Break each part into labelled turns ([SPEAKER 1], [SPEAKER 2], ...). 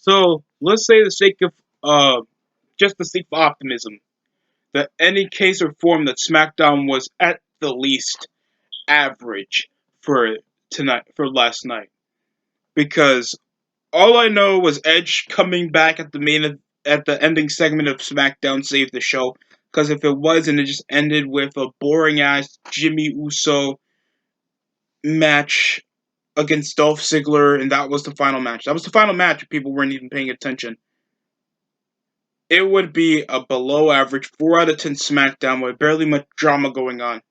[SPEAKER 1] So let's say the sake of just the sake of optimism, that any case or form that SmackDown was at the least average for tonight for last night. Because all I know was Edge coming back at the ending segment of SmackDown saved the show. Because if it wasn't, it just ended with a boring ass Jimmy Uso match against Dolph Ziggler, and that was the final match. That was the final match. People weren't even paying attention. It would be a below average 4 out of 10 SmackDown with barely much drama going on.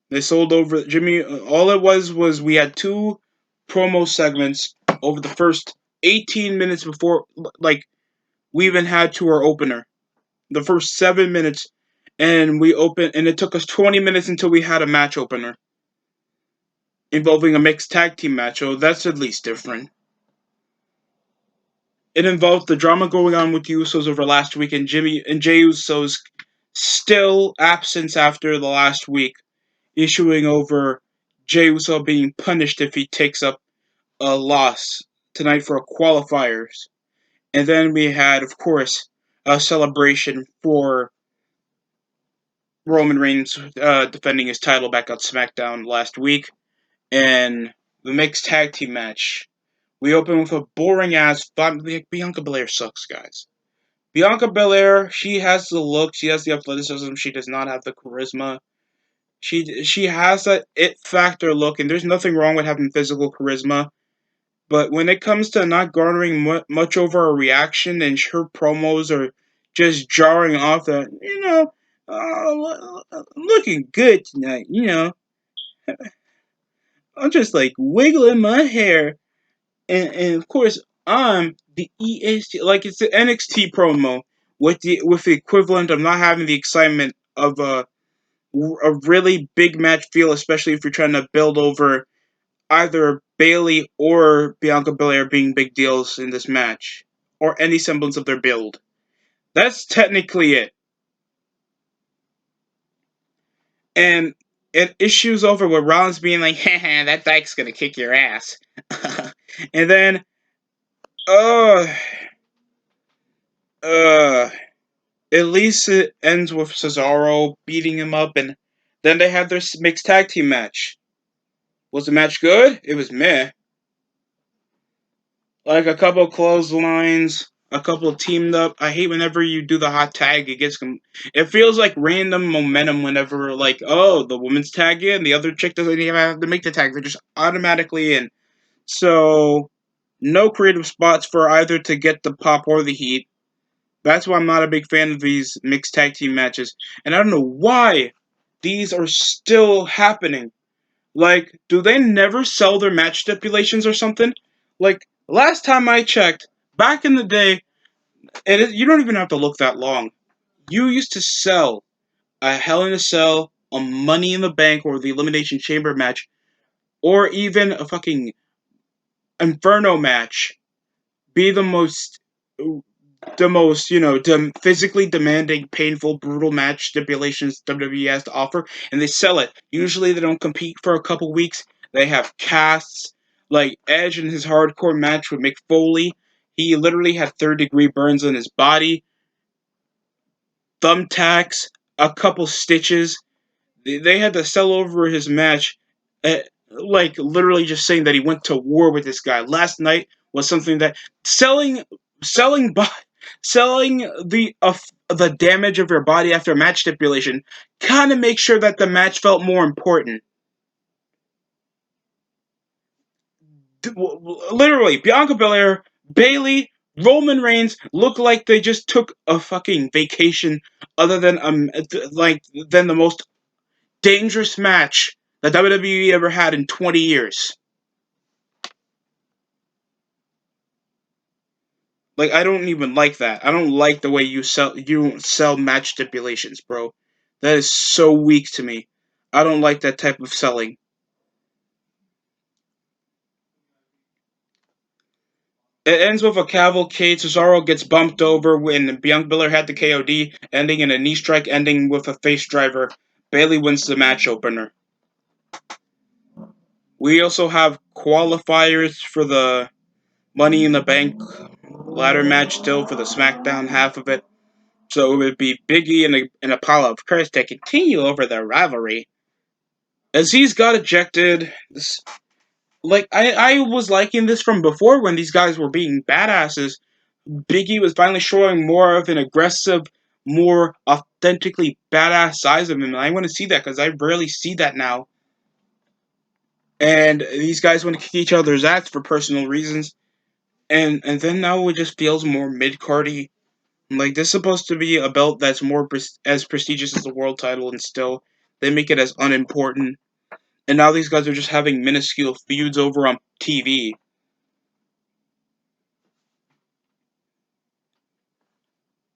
[SPEAKER 1] They sold over Jimmy. All it was we had two promo segments over the first 18 minutes before, like, we even had to our opener. The first 7 minutes, and it took us 20 minutes until we had a match opener involving a mixed tag team match. So that's at least different. It involved the drama going on with the Usos over last week, and Jey Uso's still absence after the last week, issuing over Jey Uso being punished if he takes up a loss tonight for qualifiers. And then we had, of course, a celebration for Roman Reigns defending his title back on SmackDown last week. And the mixed tag team match. We open with a boring ass. Bianca Belair sucks, guys. Bianca Belair, she has the look, she has the athleticism, she does not have the charisma. She has that it factor look, and there's nothing wrong with having physical charisma. But when it comes to not garnering much over a reaction, and her promos are just jarring off that, looking good tonight, I'm just like wiggling my hair. And of course, I'm the EST, like it's the NXT promo with the equivalent of not having the excitement of a really big match feel, especially if you're trying to build over either Bailey or Bianca Belair being big deals in this match, or any semblance of their build. That's technically it. And it issues over with Rollins being like, haha, that dyke's gonna kick your ass. And then, uh, uh, at least it ends with Cesaro beating him up, and then they have their mixed tag team match. Was the match good? It was meh. Like a couple of clotheslines, a couple of teamed up. I hate whenever you do the hot tag. It feels like random momentum whenever, like, oh, the woman's tag in, the other chick doesn't even have to make the tag. They're just automatically in. So, no creative spots for either to get the pop or the heat. That's why I'm not a big fan of these mixed tag team matches. And I don't know why these are still happening. Like, do they never sell their match stipulations or something? Like, last time I checked, back in the day, you don't even have to look that long. You used to sell a Hell in a Cell, a Money in the Bank, or the Elimination Chamber match, or even a fucking Inferno match, be the most, physically demanding, painful, brutal match stipulations WWE has to offer, and they sell it. Usually, they don't compete for a couple weeks. They have casts, like Edge in his hardcore match with Mick Foley. He literally had third-degree burns on his body, thumbtacks, a couple stitches. They had to sell over his match, like literally just saying that he went to war with this guy. Last night was something that selling selling the damage of your body after a match stipulation kind of makes sure that the match felt more important. Literally, Bianca Belair, Bailey, Roman Reigns look like they just took a fucking vacation, other than than the most dangerous match that WWE ever had in 20 years. Like, I don't even like that. I don't like the way you sell match stipulations, bro. That is so weak to me. I don't like that type of selling. It ends with a cavalcade. Cesaro gets bumped over when Bianca Belair had the KOD, ending in a knee strike, ending with a face driver. Bailey wins the match opener. We also have qualifiers for the Money in the Bank ladder match still for the SmackDown half of it. So it would be Big E and Apollo, of course, to continue over their rivalry. As he's got ejected, like I was liking this from before when these guys were being badasses. Biggie was finally showing more of an aggressive, more authentically badass side of him, and I want to see that because I rarely see that now. And these guys want to kick each other's ass for personal reasons, and then now it just feels more mid cardy. Like this is supposed to be a belt that's more as prestigious as the world title, and still they make it as unimportant. And now these guys are just having minuscule feuds over on TV.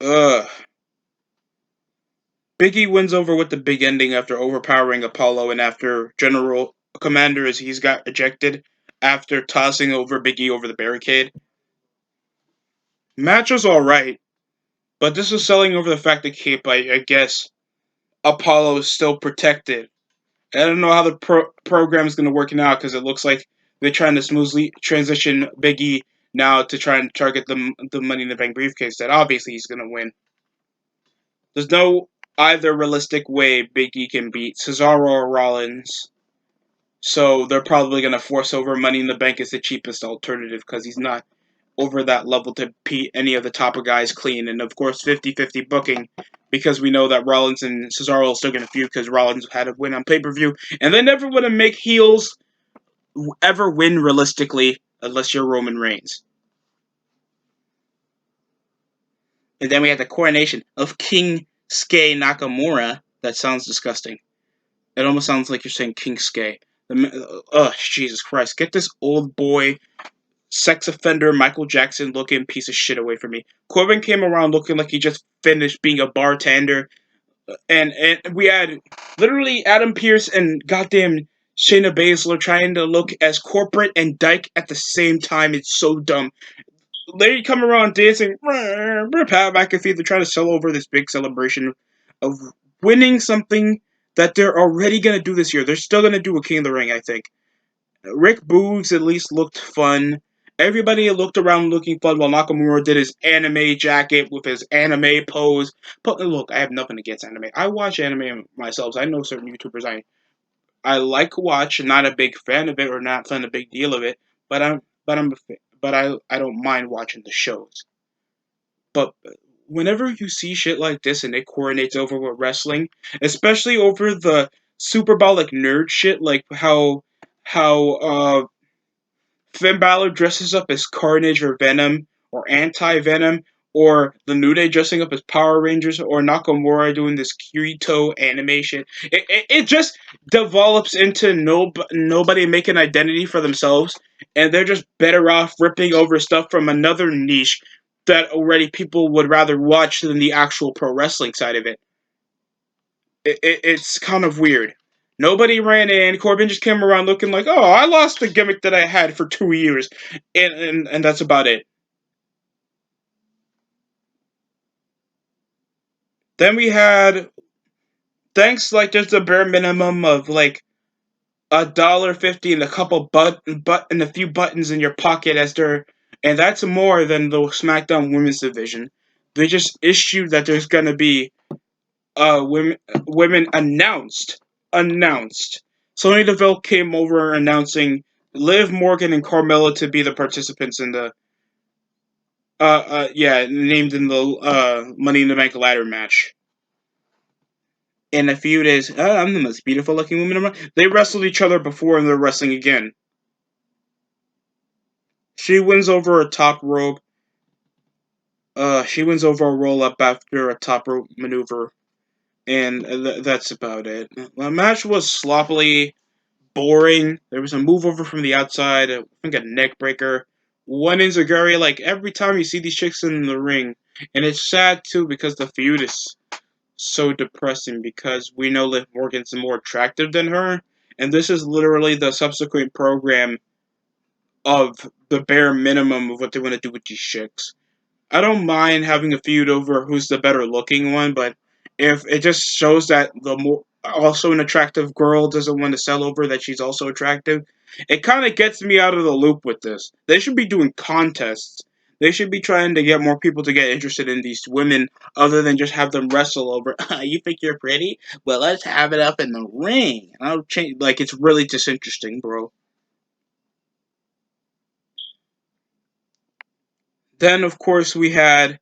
[SPEAKER 1] Ugh. Biggie wins over with the big ending after overpowering Apollo and after General Commander as he's got ejected after tossing over Biggie over the barricade. Match was alright, but this was selling over the fact that Cape, I guess, Apollo is still protected. I don't know how the program is going to work now because it looks like they're trying to smoothly transition Biggie now to try and target the Money in the Bank briefcase that obviously he's going to win. There's no either realistic way Big E can beat Cesaro or Rollins. So they're probably going to force over Money in the Bank as the cheapest alternative because he's not over that level to beat any of the top guys clean. And of course, 50-50 booking because we know that Rollins and Cesaro are still going to feud because Rollins had a win on pay-per-view. And they never want to make heels ever win realistically unless you're Roman Reigns. And then we have the coronation of King Sky Nakamura. That sounds disgusting. It almost sounds like you're saying King Sky. Jesus Christ. Get this old boy, sex offender, Michael Jackson looking piece of shit away from me. Corbin came around looking like he just finished being a bartender. And we had literally Adam Pearce and goddamn Shayna Baszler trying to look as corporate and dyke at the same time. It's so dumb. They come around dancing, Pat McAfee. They're trying to sell over this big celebration of winning something that they're already going to do this year. They're still going to do a King of the Ring, I think. Rick Boogs at least looked fun. Everybody looked around looking fun while Nakamura did his anime jacket with his anime pose. But look, I have nothing against anime. I watch anime myself. So I know certain YouTubers I like to watch. Not a big fan of it or not fan a big deal of it. But I don't mind watching the shows. But whenever you see shit like this and it coordinates over with wrestling, especially over the superbolic nerd shit, like how Finn Balor dresses up as Carnage or Venom or Anti-Venom, or the New Day dressing up as Power Rangers, or Nakamura doing this Kirito animation. It just develops into nobody making an identity for themselves, and they're just better off ripping over stuff from another niche that already people would rather watch than the actual pro wrestling side of it. It's kind of weird. Nobody ran in. Corbin just came around looking like, oh, I lost the gimmick that I had for 2 years. And that's about it. Then we had, thanks, like, just a bare minimum of, like, $1.50 and a couple and a few buttons in your pocket as they're, and that's more than the SmackDown Women's Division. They just issued that there's gonna be women announced. Sonya Deville came over announcing Liv Morgan and Carmella to be the participants in the named in the Money in the Bank ladder match. In a few days, I'm the most beautiful looking woman around. They wrestled each other before and they're wrestling again. She wins over a top rope. She wins over a roll up after a top rope maneuver, and that's about it. The match was sloppily boring. There was a move over from the outside, I think a neck breaker. One Inzaguri, like every time you see these chicks in the ring, and it's sad too because the feud is so depressing because we know Liv Morgan's more attractive than her, and this is literally the subsequent program of the bare minimum of what they want to do with these chicks. I don't mind having a feud over who's the better looking one, but if it just shows that the more also an attractive girl doesn't want to sell over that she's also attractive. It kind of gets me out of the loop with this. They should be doing contests. They should be trying to get more people to get interested in these women other than just have them wrestle over. You think you're pretty? Well, let's have it up in the ring. I'll change. Like it's really disinteresting, bro. Then of course we had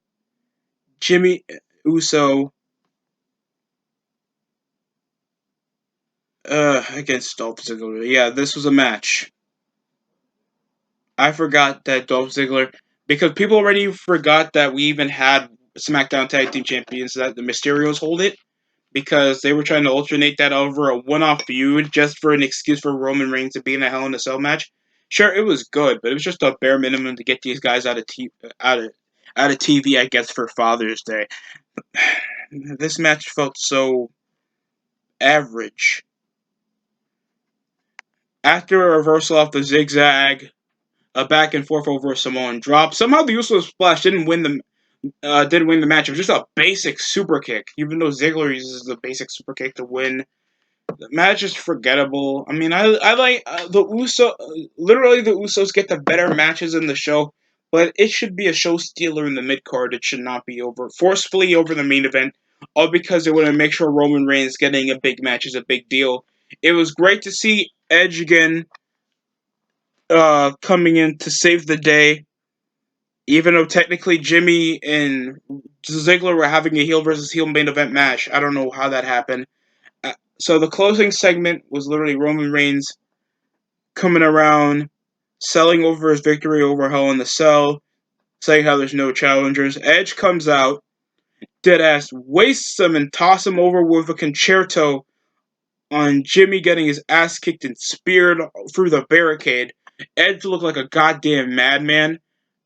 [SPEAKER 1] Jimmy Uso against Dolph Ziggler. Yeah, this was a match. I forgot that Dolph Ziggler, because people already forgot that we even had SmackDown Tag Team Champions, that the Mysterios hold it, because they were trying to alternate that over a one-off feud just for an excuse for Roman Reigns to be in a Hell in a Cell match. Sure, it was good, but it was just a bare minimum to get these guys out of TV, I guess, for Father's Day. This match felt so average. After a reversal off the zigzag, a back and forth over a Samoan drop. Somehow the Usos splash didn't win the match. It was just a basic super kick, even though Ziggler uses the basic super kick to win. The match is forgettable. I mean, I like the Literally, the Usos get the better matches in the show, but it should be a show stealer in the mid card. It should not be over forcefully over the main event, all because they want to make sure Roman Reigns getting a big match is a big deal. It was great to see Edge again, coming in to save the day, even though technically Jimmy and Ziggler were having a heel versus heel main event match. I don't know how that happened. So the closing segment was literally Roman Reigns coming around, selling over his victory over Hell in the Cell, saying how there's no challengers. Edge comes out, dead ass wastes him and toss him over with a concerto on Jimmy getting his ass kicked and speared through the barricade. Edge looked like a goddamn madman.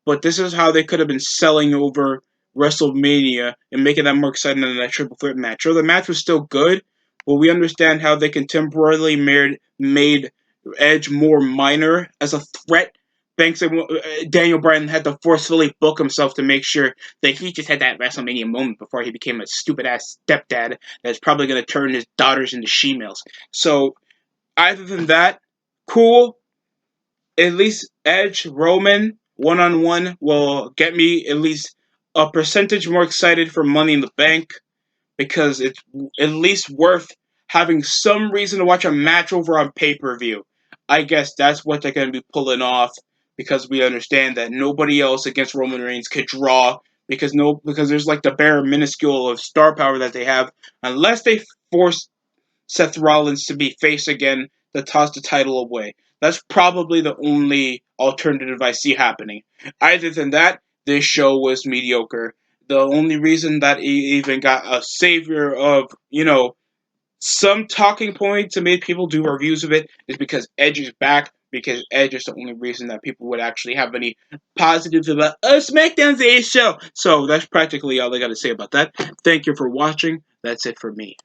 [SPEAKER 1] But this is how they could have been selling over WrestleMania and making that more exciting than that triple threat match. So the match was still good, but we understand how they contemporarily made Edge more minor as a threat. Thanks to Daniel Bryan had to forcefully book himself to make sure that he just had that WrestleMania moment before he became a stupid ass stepdad that's probably going to turn his daughters into she-males. So, other than that, cool, at least Edge Roman one on one will get me at least a percentage more excited for Money in the Bank, because it's at least worth having some reason to watch a match over on pay per view. I guess that's what they're going to be pulling off, because we understand that nobody else against Roman Reigns could draw, because there's like the bare minuscule of star power that they have, unless they force Seth Rollins to be face again to toss the title away. That's probably the only alternative I see happening. Other than that, this show was mediocre. The only reason that he even got a savior of, some talking points to make people do reviews of it is because Edge is back, because Edge is the only reason that people would actually have any positives about SmackDown's a show. So that's practically all I got to say about that. Thank you for watching. That's it for me.